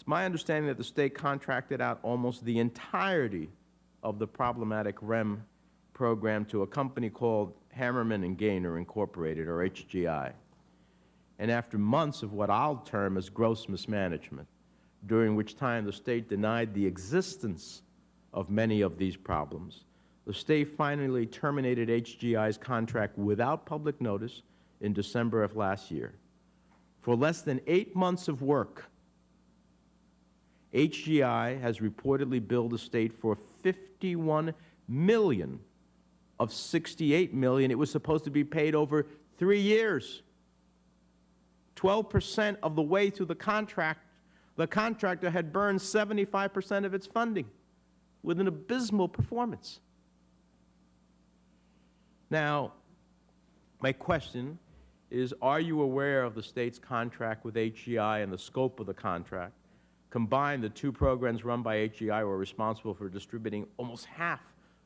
It's my understanding that the state contracted out almost the entirety of the problematic REM program to a company called Hammerman and Gaynor Incorporated, or HGI. And after months of what I'll term as gross mismanagement, during which time the state denied the existence of many of these problems, the state finally terminated HGI's contract without public notice in December of last year. For less than 8 months of work, HGI has reportedly billed the state for $51 million of $68 million it was supposed to be paid over 3 years. 12% of the way through the contract, the contractor had burned 75% of its funding with an abysmal performance. Now, my question is, are you aware of the state's contract with HGI and the scope of the contract? Combined, the two programs run by HGI were responsible for distributing almost half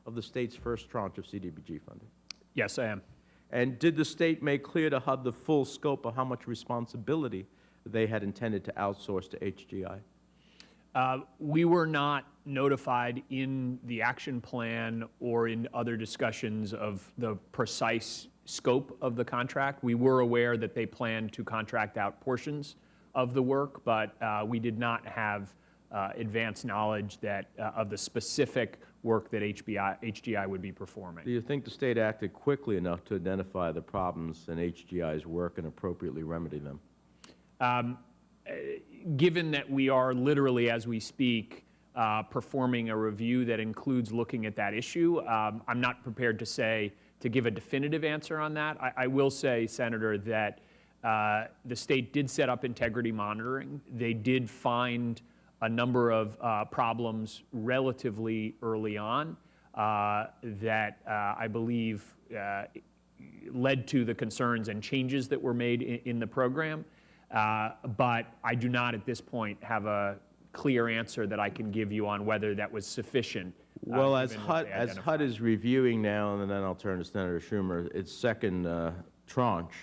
of the state's first tranche of CDBG funding. Yes, I am. And did the state make clear to HUD the full scope of how much responsibility they had intended to outsource to HGI? We were not notified in the action plan or in other discussions of the precise scope of the contract. We were aware that they planned to contract out portions of the work, but we did not have advanced knowledge that of the specific work that HGI would be performing. Do you think the state acted quickly enough to identify the problems in HGI's work and appropriately remedy them? Given that we are literally, as we speak, performing a review that includes looking at that issue, I'm not prepared to give a definitive answer on that. I will say, Senator, that the state did set up integrity monitoring. They did find a number of problems relatively early on that I believe led to the concerns and changes that were made in the program. But I do not at this point have a clear answer that I can give you on whether that was sufficient. Well, as HUD is reviewing now, and then I'll turn to Senator Schumer, its second tranche,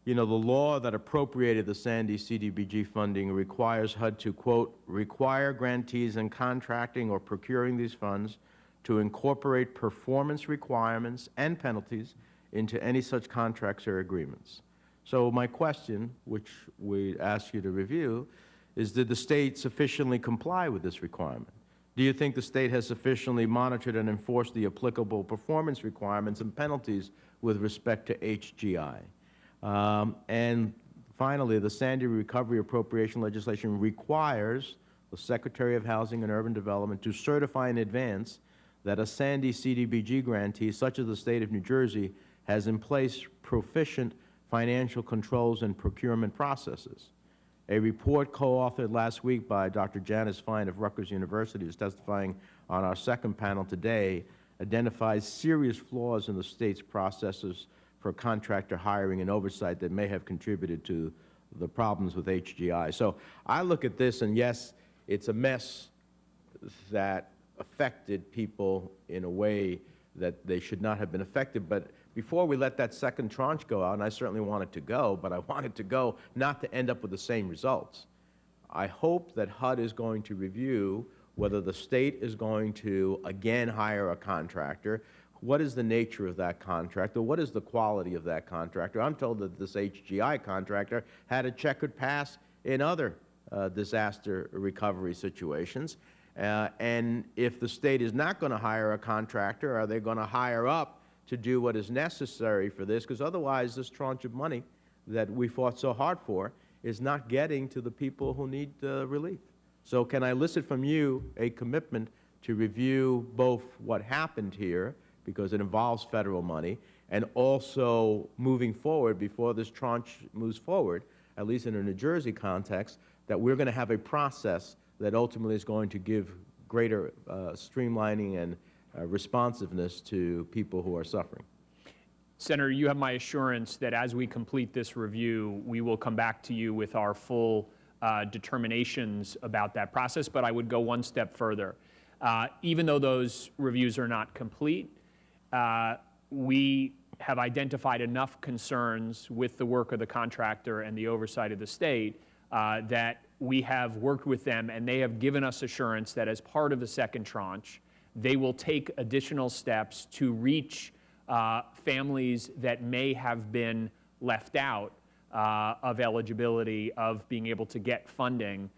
you know, the law that appropriated the Sandy CDBG funding requires HUD to, quote, require grantees in contracting or procuring these funds to incorporate performance requirements and penalties into any such contracts or agreements. So my question, which we ask you to review, is did the state sufficiently comply with this requirement? Do you think the state has sufficiently monitored and enforced the applicable performance requirements and penalties with respect to HGI? And finally, the Sandy Recovery Appropriation legislation requires the Secretary of Housing and Urban Development to certify in advance that a Sandy CDBG grantee, such as the state of New Jersey, has in place proficient financial controls and procurement processes. A report co-authored last week by Dr. Janice Fine of Rutgers University, who's testifying on our second panel today, identifies serious flaws in the state's processes for contractor hiring and oversight that may have contributed to the problems with HGI. So I look at this, and yes, it's a mess that affected people in a way that they should not have been affected. But before we let that second tranche go out, and I certainly want it to go, but I want it to go not to end up with the same results. I hope that HUD is going to review whether the state is going to again hire a contractor. What is the nature of that contractor? What is the quality of that contractor? I'm told that this HGI contractor had a checkered past in other disaster recovery situations. And if the state is not going to hire a contractor, are they going to hire up to do what is necessary for this? Because otherwise, this tranche of money that we fought so hard for is not getting to the people who need relief. So can I elicit from you a commitment to review both what happened here, because it involves federal money, and also moving forward, before this tranche moves forward, at least in a New Jersey context, that we're going to have a process that ultimately is going to give greater streamlining and responsiveness to people who are suffering. Senator, you have my assurance that as we complete this review, we will come back to you with our full determinations about that process, but I would go one step further. Even though those reviews are not complete, we have identified enough concerns with the work of the contractor and the oversight of the state that we have worked with them, and they have given us assurance that as part of the second tranche, they will take additional steps to reach families that may have been left out of eligibility of being able to get funding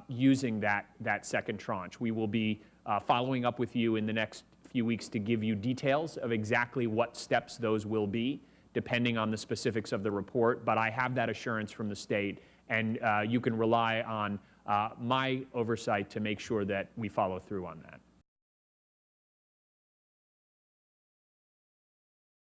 using that second tranche. We will be following up with you in the next few weeks to give you details of exactly what steps those will be, depending on the specifics of the report. But I have that assurance from the state, and you can rely on my oversight to make sure that we follow through on that.